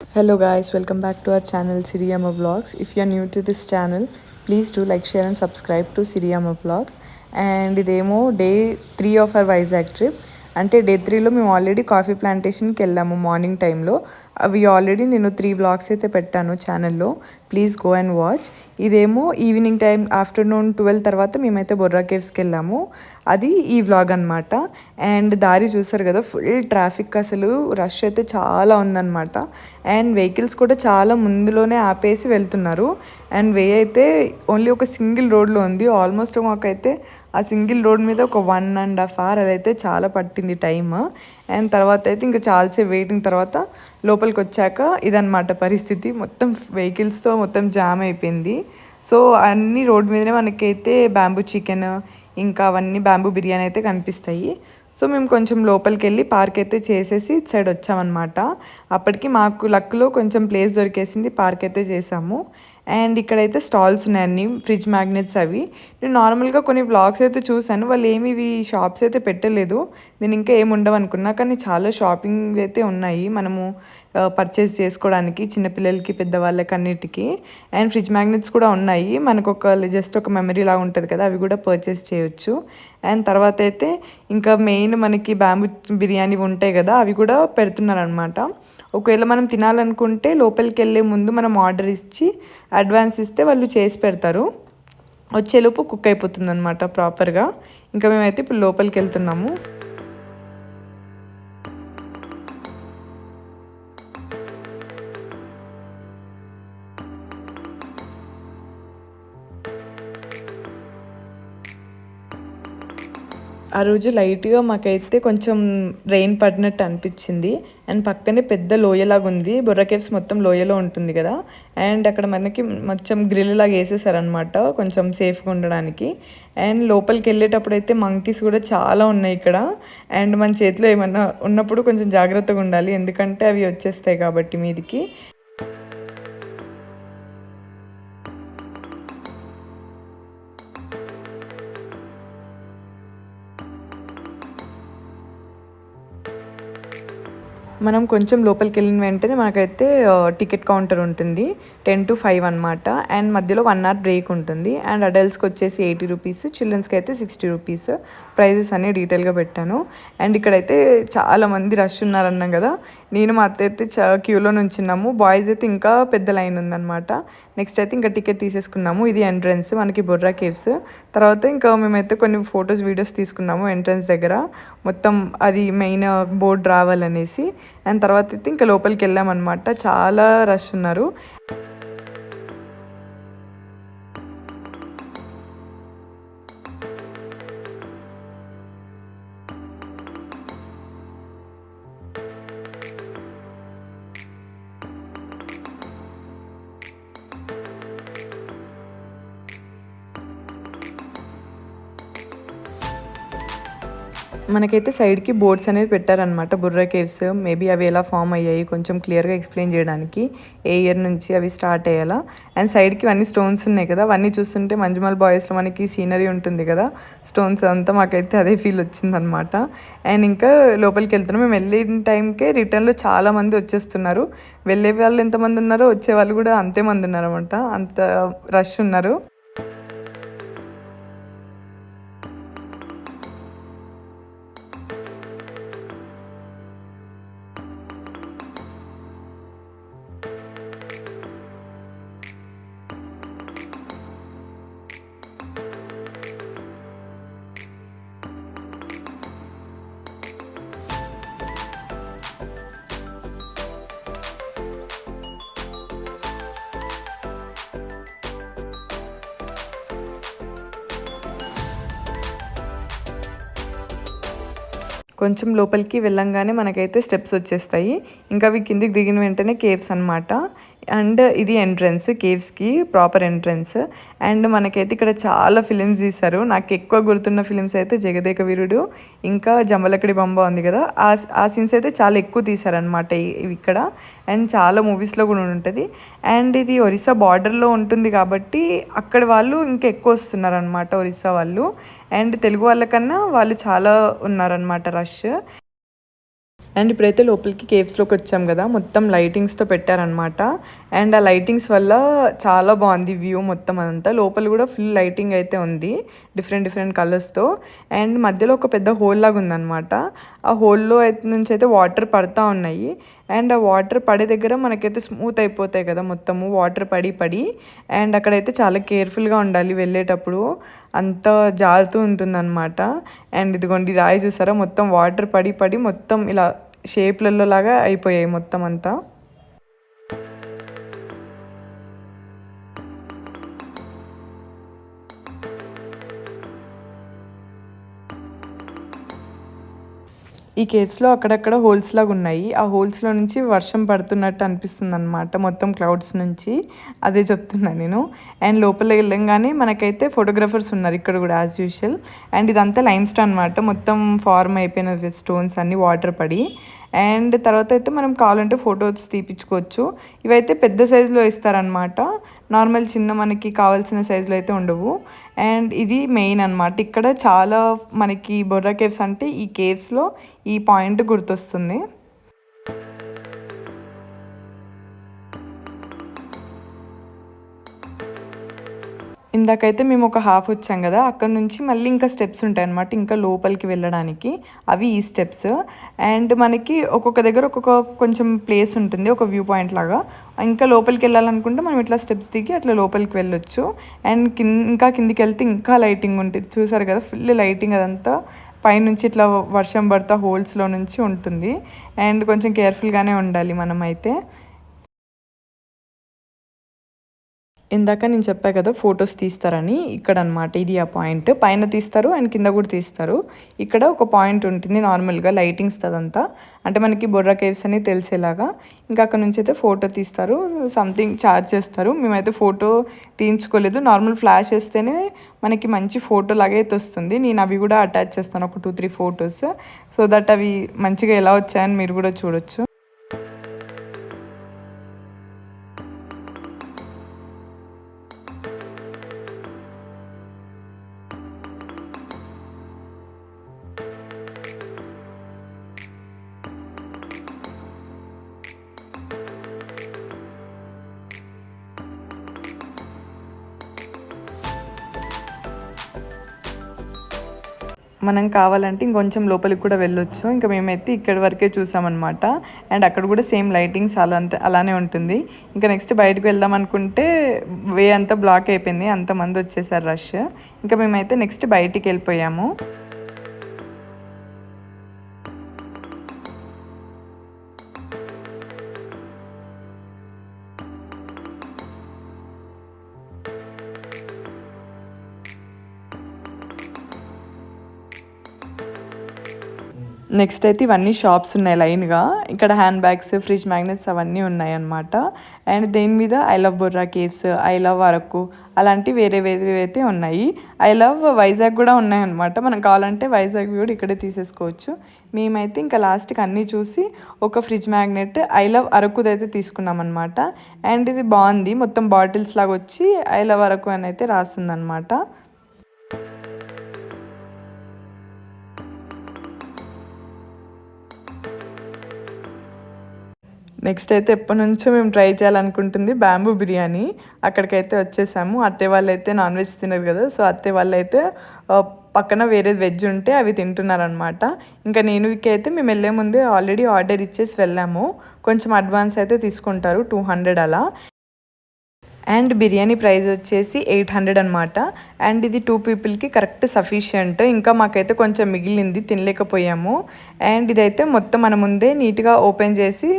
Hello guys, welcome back to our channel Siriyama Vlogs. If you are new to this channel, please do like, share and subscribe to Siriyama Vlogs. And ఇదేమో day 3 of our Vizag trip. అంటే day 3లో మేము already coffee ప్లాంటేషన్కి వెళ్ళాము morning టైంలో. అవి already నేను 3 vlogs అయితే పెట్టాను ఛానల్లో. Please go and watch. ఇదేమో ఈవినింగ్ టైం ఆఫ్టర్నూన్ 12 తర్వాత మేమైతే బొర్రా కేవ్స్కి వెళ్ళాము. అది ఈ వ్లాగ్ అనమాట. అండ్ దారి చూసారు కదా, ఫుల్ ట్రాఫిక్, అసలు రష్ అయితే చాలా ఉందన్నమాట. అండ్ వెహికల్స్ కూడా చాలా ముందులోనే ఆపేసి వెళ్తున్నారు. అండ్ వే అయితే ఓన్లీ ఒక సింగిల్ రోడ్లో ఉంది. ఆల్మోస్ట్ మాకైతే ఆ సింగిల్ రోడ్ మీద ఒక 1.5 hour అలా అయితే చాలా పట్టింది టైమ్. అండ్ తర్వాత అయితే ఇంకా చాలాసేపు వెయిటింగ్ తర్వాత లోపలికి వచ్చాక ఇదన్నమాట పరిస్థితి. మొత్తం వెహికల్స్తో మొత్తం జామ్ అయిపోయింది. సో అన్ని రోడ్ మీదనే మనకైతే బ్యాంబూ చికెన్, ఇంకా అవన్నీ బ్యాంబూ బిర్యానీ అయితే కనిపిస్తాయి. సో మేము కొంచెం లోపలికి వెళ్ళి పార్క్ అయితే చేసేసి ఇటు సైడ్ వచ్చామన్నమాట. అప్పటికి మాకు లక్లో కొంచెం ప్లేస్ దొరికేసింది, పార్క్ అయితే చేసాము. అండ్ ఇక్కడైతే స్టాల్స్ ఉన్నాయన్ని ఫ్రిడ్జ్ మ్యాగ్నెట్స్. అవి నేను నార్మల్గా కొన్ని బ్లాగ్స్ అయితే చూశాను, వాళ్ళు ఏమి ఇవి షాప్స్ అయితే పెట్టలేదు. నేను ఇంకా ఏమి ఉండవు అనుకున్నా, కానీ చాలా షాపింగ్ అయితే ఉన్నాయి మనము పర్చేస్ చేసుకోవడానికి, చిన్నపిల్లలకి పెద్దవాళ్ళకి అన్నిటికీ. అండ్ ఫ్రిడ్జ్ మ్యాగ్నెట్స్ కూడా ఉన్నాయి, మనకు ఒక జస్ట్ ఒక మెమరీ లాగా ఉంటుంది కదా, అవి కూడా పర్చేస్ చేయొచ్చు. అండ్ తర్వాత అయితే ఇంకా మెయిన్ మనకి బ్యాంబూ బిర్యానీ ఉంటాయి కదా, అవి కూడా పెడుతున్నారు అనమాట. ఒకవేళ మనం తినాలనుకుంటే లోపలికి వెళ్ళే ముందు మనం ఆర్డర్ ఇచ్చి అడ్వాన్స్ ఇస్తే వాళ్ళు చేసి పెడతారు. వచ్చేలోపు కుక్ అయిపోతుంది అనమాట ప్రాపర్గా. ఇంకా మేమైతే ఇప్పుడు లోపలికి వెళ్తున్నాము. ఆ రోజు లైట్గా మాకైతే కొంచెం రెయిన్ పడినట్టు అనిపించింది. అండ్ పక్కనే పెద్ద లోయలాగా ఉంది, బొర్రా కేవ్స్ మొత్తం లోయలో ఉంటుంది కదా. అండ్ అక్కడ మనకి మొత్తం గ్రిల్ లాగా వేసేసారనమాట కొంచెం సేఫ్గా ఉండడానికి. అండ్ లోపలికి వెళ్ళేటప్పుడు అయితే మంకీస్ కూడా చాలా ఉన్నాయి ఇక్కడ. అండ్ మన చేతిలో ఏమన్నా ఉన్నప్పుడు కొంచెం జాగ్రత్తగా ఉండాలి, ఎందుకంటే అవి వచ్చేస్తాయి కాబట్టి మీదికి. మనం కొంచెం లోపలికి వెళ్ళిన వెంటనే మనకైతే టికెట్ కౌంటర్ ఉంటుంది. 10 to 5 అనమాట. అండ్ మధ్యలో 1 hour బ్రేక్ ఉంటుంది. అండ్ అడల్ట్స్కి వచ్చేసి 80 రూపీస్, చిల్డ్రన్స్కి అయితే 60 రూపీస్. ప్రైజెస్ అన్నీ డీటెయిల్గా పెట్టాను. అండ్ ఇక్కడైతే చాలా మంది రష్ ఉన్నారన్నాం కదా, నేను మా అత్త అయితే క్యూలో నుంచున్నాము. బాయ్స్ అయితే ఇంకా పెద్ద లైన్ ఉందన్నమాట. నెక్స్ట్ అయితే ఇంకా టికెట్ తీసేసుకున్నాము. ఇది ఎంట్రన్స్ మనకి బొర్రా కేవ్స్. తర్వాత ఇంకా మేమైతే కొన్ని ఫొటోస్ వీడియోస్ తీసుకున్నాము ఎంట్రన్స్ దగ్గర, మొత్తం అది మెయిన్ బోర్డు రావాలనేసి. అండ్ తర్వాత అయితే ఇంకా లోపలికి వెళ్ళామన్నమాట. చాలా రష్ ఉన్నారు. మనకైతే సైడ్కి బోర్డ్స్ అనేది పెట్టారనమాట, బుర్రా కేవ్స్. మేబీ అవి ఎలా ఫామ్ అయ్యాయి కొంచెం క్లియర్గా ఎక్స్ప్లెయిన్ చేయడానికి, ఏ ఇయర్ నుంచి అవి స్టార్ట్ అయ్యేలా. అండ్ సైడ్కి అన్ని స్టోన్స్ ఉన్నాయి కదా, అవన్నీ చూస్తుంటే మంజుమల్ బాయ్స్లో మనకి సీనరీ ఉంటుంది కదా, స్టోన్స్ అంతా మాకైతే అదే ఫీల్ వచ్చిందనమాట. అండ్ ఇంకా లోపలికి వెళ్తున్నాం. మేము వెళ్ళిన టైంకే రిటర్న్లో చాలా మంది వచ్చేస్తున్నారు. వెళ్ళే వాళ్ళు ఎంతమంది ఉన్నారో వచ్చే వాళ్ళు కూడా అంతే మంది ఉన్నారన్నమాట, అంత రష్ ఉన్నారు. కొంచెం లోపలికి వెళ్ళంగానే మనకైతే స్టెప్స్ వచ్చేస్తాయి. ఇంకా అవి కిందికి దిగిన వెంటనే కేవ్స్ అనమాట. అండ్ ఇది ఎంట్రన్స్, కేవ్స్కి ప్రాపర్ ఎంట్రన్స్. అండ్ మనకైతే ఇక్కడ చాలా ఫిలిమ్స్ తీశారు. నాకు ఎక్కువ గుర్తున్న ఫిలిమ్స్ అయితే జగదేక వీరుడు, ఇంకా జంబలకడి బంబ ఉంది కదా, ఆ సీన్స్ అయితే చాలా ఎక్కువ తీశారనమాట ఇక్కడ. అండ్ చాలా మూవీస్లో కూడా ఉంటుంది. అండ్ ఇది ఒరిస్సా బార్డర్లో ఉంటుంది కాబట్టి అక్కడ వాళ్ళు ఇంకా ఎక్కువ వస్తున్నారనమాట, ఒరిస్సా వాళ్ళు. అండ్ తెలుగు వాళ్ళకన్నా వాళ్ళు చాలా ఉన్నారనమాట రష్. అండ్ ఇప్పుడైతే లోపలికి కేవ్స్లోకి వచ్చాం కదా, మొత్తం లైటింగ్స్తో పెట్టారనమాట. అండ్ ఆ లైటింగ్స్ వల్ల చాలా బాగుంది వ్యూ మొత్తం అంతా. లోపల కూడా ఫుల్ లైటింగ్ అయితే ఉంది డిఫరెంట్ డిఫరెంట్ కలర్స్తో. అండ్ మధ్యలో ఒక పెద్ద హోల్ లాగా ఉందన్నమాట. ఆ హోల్లో అయితే నుంచి అయితే వాటర్ పడతా ఉన్నాయి. అండ్ ఆ వాటర్ పడే దగ్గర మనకైతే స్మూత్ అయిపోతాయి కదా మొత్తము, వాటర్ పడి పడి. అండ్ అక్కడైతే చాలా కేర్ఫుల్గా ఉండాలి వెళ్ళేటప్పుడు, అంత జారుతూ ఉంటుందన్నమాట. అండ్ ఇదిగోండి రాయి చూసారా, మొత్తం వాటర్ పడి పడి మొత్తం ఇలా షేప్లలో లాగా అయిపోయాయి మొత్తం అంతా. ఈ కేవ్స్లో అక్కడక్కడ హోల్స్ లాగా ఉన్నాయి. ఆ హోల్స్లో నుంచి వర్షం పడుతున్నట్టు అనిపిస్తుంది అనమాట, మొత్తం క్లౌడ్స్ నుంచి. అదే చెప్తున్నా నేను. అండ్ లోపల వెళ్ళంగానే మనకైతే ఫోటోగ్రాఫర్స్ ఉన్నారు ఇక్కడ కూడా యాజ్ యూజువల్. అండ్ ఇదంతా లైమ్ స్టోన్ అనమాట, మొత్తం ఫార్మ్ అయిపోయిన స్టోన్స్ అన్ని వాటర్ పడి. అండ్ తర్వాత అయితే మనం కావాలంటే ఫొటోస్ తీపించుకోవచ్చు. ఇవైతే పెద్ద సైజులో ఇస్తారనమాట, నార్మల్ చిన్న మనకి కావాల్సిన సైజులో అయితే ఉండవు. అండ్ ఇది మెయిన్ అనమాట ఇక్కడ. చాలా మనకి బొర్రా కేవ్స్ అంటే ఈ కేవ్స్లో ఈ పాయింట్ గుర్తొస్తుంది. ఇందాకైతే మేము ఒక హాఫ్ వచ్చాం కదా, అక్కడ నుంచి మళ్ళీ ఇంకా స్టెప్స్ ఉంటాయి అన్నమాట ఇంకా లోపలికి వెళ్ళడానికి. అవి ఈ స్టెప్స్. అండ్ మనకి ఒక్కొక్క దగ్గర ఒక్కొక్క కొంచెం ప్లేస్ ఉంటుంది, ఒక వ్యూ పాయింట్ లాగా. ఇంకా లోపలికి వెళ్ళాలనుకుంటే మనం ఇట్లా స్టెప్స్ దిగి అట్లా లోపలికి వెళ్ళొచ్చు. అండ్ ఇంకా కిందికి వెళ్తే ఇంకా లైటింగ్ ఉంటుంది, చూసారు కదా ఫుల్ లైటింగ్ అదంతా. పైనుంచి ఇట్లా వర్షం పడతా హోల్స్లో నుంచి ఉంటుంది. అండ్ కొంచెం కేర్ఫుల్గానే ఉండాలి మనం అయితే. ఇందాక నేను చెప్పా కదా ఫొటోస్ తీస్తారని, ఇక్కడ అనమాట ఇది ఆ పాయింట్. పైన తీస్తారు అండ్ కింద కూడా తీస్తారు. ఇక్కడ ఒక పాయింట్ ఉంటుంది నార్మల్గా లైటింగ్స్ అదంతా, అంటే మనకి బొర్రా కేవ్స్ అని తెలిసేలాగా. ఇంకా అక్కడ నుంచి అయితే ఫోటో తీస్తారు, సంథింగ్ ఛార్జ్ చేస్తారు. మేమైతే ఫోటో తీయించుకోలేదు, నార్మల్ ఫ్లాష్ వేస్తేనే మనకి మంచి ఫోటో లాగా అయితే వస్తుంది. నేను అవి కూడా అటాచ్ చేస్తాను, ఒక 2-3 ఫొటోస్, సో దట్ అవి మంచిగా ఎలా వచ్చాయని మీరు కూడా చూడొచ్చు. మనం కావాలంటే ఇంకొంచెం లోపలికి కూడా వెళ్ళొచ్చు. ఇంకా మేమైతే ఇక్కడి వరకే చూసామన్నమాట. అండ్ అక్కడ కూడా సేమ్ లైటింగ్స్ అలానే ఉంటుంది. ఇంకా నెక్స్ట్ బయటకు వెళ్దాం అనుకుంటే వే అంతా బ్లాక్ అయిపోయింది, అంతమంది వచ్చేసారు రష్. ఇంకా మేమైతే నెక్స్ట్ బయటికి వెళ్ళిపోయాము. నెక్స్ట్ అయితే ఇవన్నీ షాప్స్ ఉన్నాయి లైన్గా. ఇక్కడ హ్యాండ్ బ్యాగ్స్, ఫ్రిడ్జ్ మ్యాగ్నెట్స్ అవన్నీ ఉన్నాయి అన్నమాట. అండ్ దేని మీద I love Borra caves, I love Araku అలాంటి వేరే వేరే అయితే ఉన్నాయి. ఐ లవ్ వైజాగ్ కూడా ఉన్నాయన్నమాట, మనం కావాలంటే వైజాగ్ కూడా ఇక్కడే తీసేసుకోవచ్చు. మేమైతే ఇంకా లాస్ట్కి అన్నీ చూసి ఒక ఫ్రిడ్జ్ మ్యాగ్నెట్ ఐ లవ్ అరకుది అయితే తీసుకున్నాం అనమాట. అండ్ ఇది బాగుంది, మొత్తం బాటిల్స్ లాగా వచ్చి ఐ లవ్ అరకు అని అయితే రాస్తుందన్నమాట. నెక్స్ట్ అయితే ఎప్పటి నుంచో మేము ట్రై చేయాలనుకుంటుంది బ్యాంబూ బిర్యానీ. అక్కడికైతే వచ్చేసాము. అత్తయ్య వాళ్ళు అయితే నాన్ వెజ్ తినరు కదా, సో అత్తయ్య వాళ్ళు అయితే పక్కన వేరే వెజ్ ఉంటే అవి తింటున్నారనమాట. ఇంకా నేను అయితే మేము వెళ్ళే ముందే ఆల్రెడీ ఆర్డర్ ఇచ్చేసి వెళ్ళాము. కొంచెం అడ్వాన్స్ అయితే తీసుకుంటారు, 200 అలా. అండ్ బిర్యానీ ప్రైస్ వచ్చేసి 800 అనమాట. అండ్ ఇది 2 పీపుల్కి కరెక్ట్ సఫిషియంట్. ఇంకా మాకైతే కొంచెం మిగిలింది, తినలేకపోయాము. అండ్ ఇదైతే మొత్తం మన ముందే నీట్గా ఓపెన్ చేసి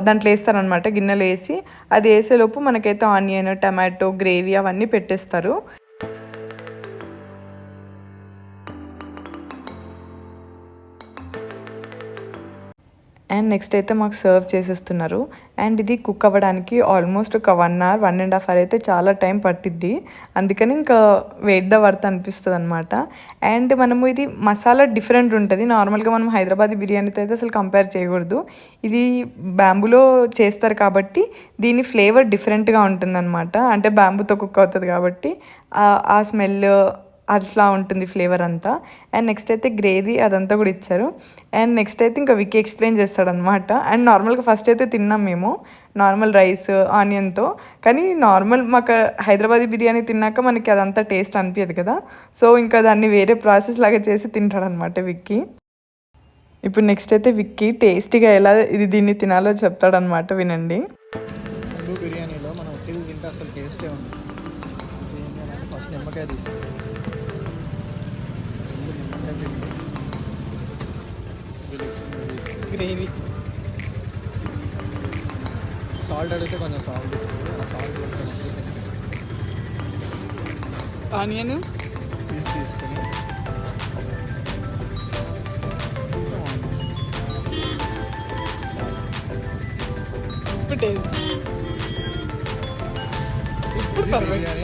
దాంట్లో వేస్తారనమాట, గిన్నెలు వేసి. అది వేసేలోపు మనకైతే ఆనియన్, టమాటో, గ్రేవీ అవన్నీ పెట్టేస్తారు. అండ్ నెక్స్ట్ అయితే మాకు సర్వ్ చేసేస్తున్నారు. అండ్ ఇది కుక్ అవ్వడానికి ఆల్మోస్ట్ ఒక 1 hour, 1.5 hour అయితే చాలా టైం పట్టిద్ది. అందుకని ఇంకా వెయిట్ ద వర్త్ అనిపిస్తుంది అనమాట. అండ్ మనము ఇది మసాలా డిఫరెంట్ ఉంటుంది, నార్మల్గా మనం హైదరాబాదీ బిర్యానీతో అయితే అసలు కంపేర్ చేయకూడదు. ఇది బ్యాంబూలో చేస్తారు కాబట్టి దీని ఫ్లేవర్ డిఫరెంట్గా ఉంటుందన్నమాట. అంటే బ్యాంబూతో కుక్ అవుతుంది కాబట్టి ఆ స్మెల్, అట్లా ఉంటుంది ఫ్లేవర్ అంతా. అండ్ నెక్స్ట్ అయితే గ్రేవీ అదంతా కూడా ఇచ్చారు. అండ్ నెక్స్ట్ అయితే ఇంకా విక్కీ ఎక్స్ప్లెయిన్ చేస్తాడనమాట. అండ్ నార్మల్గా ఫస్ట్ అయితే తిన్నాం మేము నార్మల్ రైస్ ఆనియన్తో. కానీ నార్మల్ మాకు హైదరాబాదీ బిర్యానీ తిన్నాక మనకి అదంతా టేస్ట్ అనిపించదు కదా. సో ఇంకా దాన్ని వేరే ప్రాసెస్ లాగా చేసి తింటాడనమాట విక్కీ. ఇప్పుడు నెక్స్ట్ అయితే విక్కీ టేస్టీగా ఎలా దీన్ని తినాలో చెప్తాడనమాట, వినండి. బిర్యానీలో మనం ఉట్టిది తింటే అసలు టేస్టే ఉంది. ఫస్ట్ నిమ్మకాయ తీసుకుంటాం, గ్రేవీ, సాల్ట్ అడిగితే కొంచెం సాల్ట్ ఇస్తుంది. ఆ సాల్ట్ ఆనియన్ తీసుకొని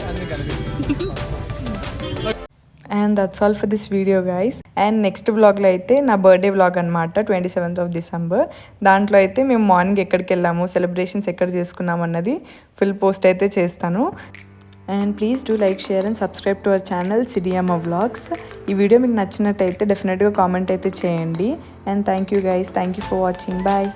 అన్ని కలిపి. And that's all for this video guys. And next వ్లాగ్లో అయితే నా బర్త్డే వ్లాగ్ అనమాట, 27th December. దాంట్లో అయితే మేము మార్నింగ్ ఎక్కడికి వెళ్ళాము, సెలబ్రేషన్స్ ఎక్కడ చేసుకున్నాము అన్నది ఫుల్ పోస్ట్ అయితే చేస్తాను. And please do like, share and subscribe to our channel Siriyamma vlogs. ఈ వీడియో మీకు నచ్చినట్టయితే డెఫినెట్గా కామెంట్ అయితే చేయండి. And thank you guys, thank you for watching, bye.